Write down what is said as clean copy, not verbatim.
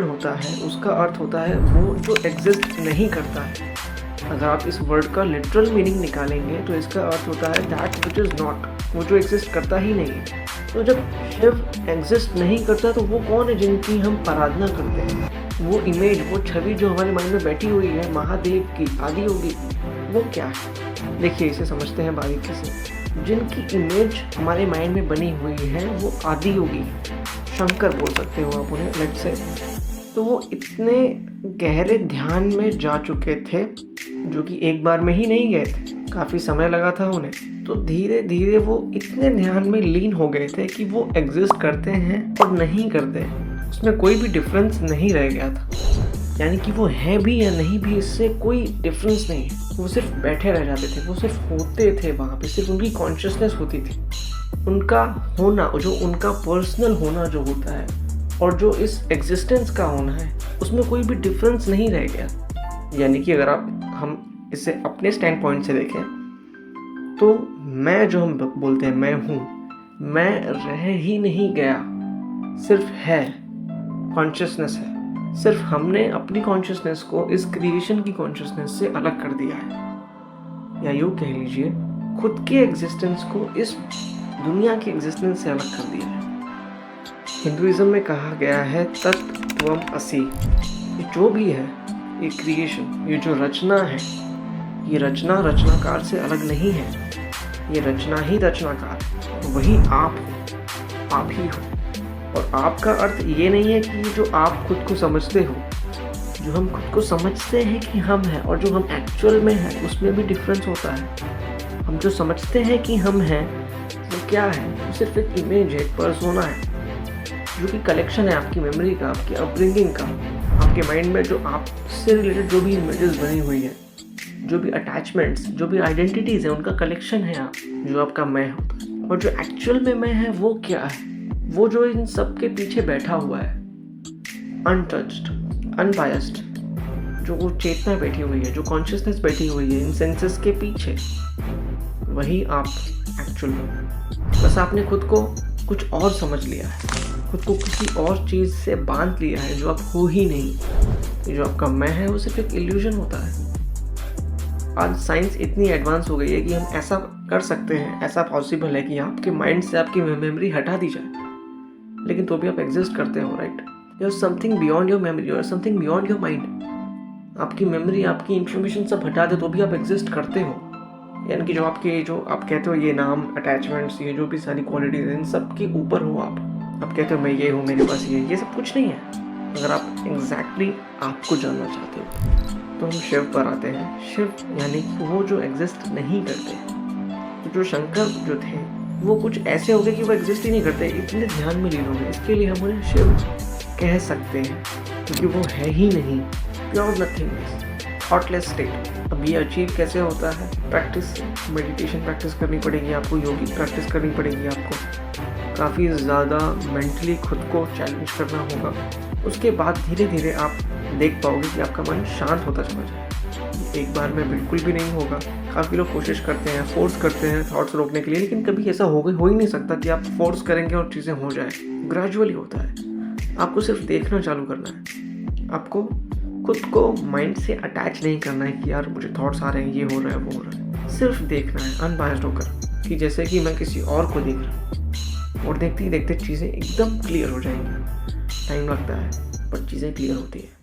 होता है उसका अर्थ होता है वो जो एग्जिस्ट नहीं करता है। अगर आप इस वर्ड का लिटरल मीनिंग निकालेंगे तो इसका अर्थ होता है दैट विच इज़ नॉट, वो जो एग्जिस्ट करता ही नहीं है। तो जब शिव एग्जिस्ट नहीं करता तो वो कौन है जिनकी हम आराधना करते हैं? वो इमेज, वो छवि जो हमारे माइंड में बैठी हुई है महादेव की, आदि योगी, वो क्या है? देखिए इसे समझते हैं बारीकी से। जिनकी इमेज हमारे माइंड में बनी हुई है वो आदि योगी, शंकर बोल सकते हो आप उन्हें, लेट्स से। तो वो इतने गहरे ध्यान में जा चुके थे, जो कि एक बार में ही नहीं गए थे, काफ़ी समय लगा था उन्हें। तो धीरे धीरे वो इतने ध्यान में लीन हो गए थे कि वो एग्जिस्ट करते हैं और नहीं करते, उसमें कोई भी डिफरेंस नहीं रह गया था। यानी कि वो है भी या नहीं भी, इससे कोई डिफरेंस नहीं है। वो सिर्फ बैठे रह जाते थे, वो सिर्फ होते थे वहाँ पे, सिर्फ उनकी कॉन्शियसनेस होती थी। उनका होना, जो उनका पर्सनल होना जो होता है और जो इस एग्जिस्टेंस का होना है, उसमें कोई भी डिफरेंस नहीं रह गया। यानी कि अगर हम इसे अपने स्टैंड पॉइंट से देखें तो मैं, जो हम बोलते हैं मैं हूँ, मैं रह ही नहीं गया, सिर्फ है, कॉन्शियसनेस है। सिर्फ हमने अपनी कॉन्शियसनेस को इस क्रिएशन की कॉन्शियसनेस से अलग कर दिया है, या यूँ कह लीजिए खुद के एग्जिस्टेंस को इस दुनिया की एग्जिस्टेंस से अलग कर दिया है। हिंदुइज्म में कहा गया है तत्त्वम असि। ये जो भी है, ये क्रिएशन, ये जो रचना है, ये रचना रचनाकार से अलग नहीं है। ये रचना ही रचनाकार है, वही आप हो, आप ही हो। और आपका अर्थ ये नहीं है कि जो आप खुद को समझते हो, जो हम खुद को समझते हैं कि हम हैं और जो हम एक्चुअल में हैं, उसमें भी डिफरेंस होता है। हम जो समझते हैं कि हम हैं वो क्या है? वो सिर्फ एक इमेज है, एक पर्सोना है, जो कि कलेक्शन है आपकी मेमोरी का, आपकी अपब्रिंगिंग का, आपके माइंड में जो आपसे रिलेटेड जो भी इमेजेस बनी हुई है, जो भी अटैचमेंट्स, जो भी आइडेंटिटीज़ है, उनका कलेक्शन है आप, जो आपका मैं होता है। और जो एक्चुअल में मैं है वो क्या है? वो जो इन सब के पीछे बैठा हुआ है, अनटच्ड, अनबायस्ड, जो वो चेतना बैठी हुई है, जो कॉन्शियसनेस बैठी हुई है इन सेंसेस के पीछे, वही आप एक्चुअल में। बस आपने खुद को कुछ और समझ लिया है, खुद को किसी और चीज़ से बांध लिया है जो आप हो ही नहीं। ये जो आपका मैं है वो सिर्फ एक इल्यूजन होता है। आज साइंस इतनी एडवांस हो गई है कि हम ऐसा कर सकते हैं, ऐसा पॉसिबल है कि आपके माइंड से आपकी मेमोरी हटा दी जाए, लेकिन तो भी आप एग्जिस्ट करते हो, right? You are something beyond your memory, you are something beyond your mind. आपकी मेमोरी, आपकी इंफॉर्मेशन सब हटा दे तो भी आप एग्जिस्ट करते हो। यानी कि जो आप कहते हो ये नाम, अटैचमेंट्स, ये जो भी सारी क्वालिटीज हैं, इन सब के ऊपर हो आप कहते हो मैं ये हूँ, मेरे पास ये सब कुछ नहीं है। अगर आप एग्जैक्टली आपको जानना चाहते हो तो हम शिव पर आते हैं। शिव यानी कि वो जो एग्जिस्ट नहीं करते। तो जो शंकर जो थे वो कुछ ऐसे हो गए कि वो एग्जिस्ट ही नहीं करते, इतने ध्यान में लीन हो गए। इसके लिए हम उन्हें शिव कह सकते हैं, क्योंकि वो है ही नहीं, प्योर नथिंगनेस, थॉटलेस स्टेट। अब ये अचीव कैसे होता है? प्रैक्टिस, मेडिटेशन प्रैक्टिस करनी पड़ेगी आपको, योगी प्रैक्टिस करनी पड़ेगी आपको, काफ़ी ज़्यादा मेंटली खुद को चैलेंज करना होगा। उसके बाद धीरे धीरे आप देख पाओगे कि आपका मन शांत होता चला जाए। एक बार में बिल्कुल भी नहीं होगा। काफ़ी लोग कोशिश करते हैं, फोर्स करते हैं थॉट्स रोकने के लिए, लेकिन कभी ऐसा हो ही नहीं सकता कि आप फोर्स करेंगे और चीज़ें हो जाए। ग्रेजुअली होता है। आपको सिर्फ देखना चालू करना है। आपको खुद को माइंड से अटैच नहीं करना है कि यार मुझे थॉट्स आ रहे हैं, ये हो रहा है, वो हो रहा है। सिर्फ देखना है अनबायस्ड होकर, कि जैसे कि मैं किसी और को देख रहा हूँ। और देखते ही देखते चीज़ें एकदम क्लियर हो जाएंगी। टाइम लगता है, पर चीज़ें क्लियर होती है।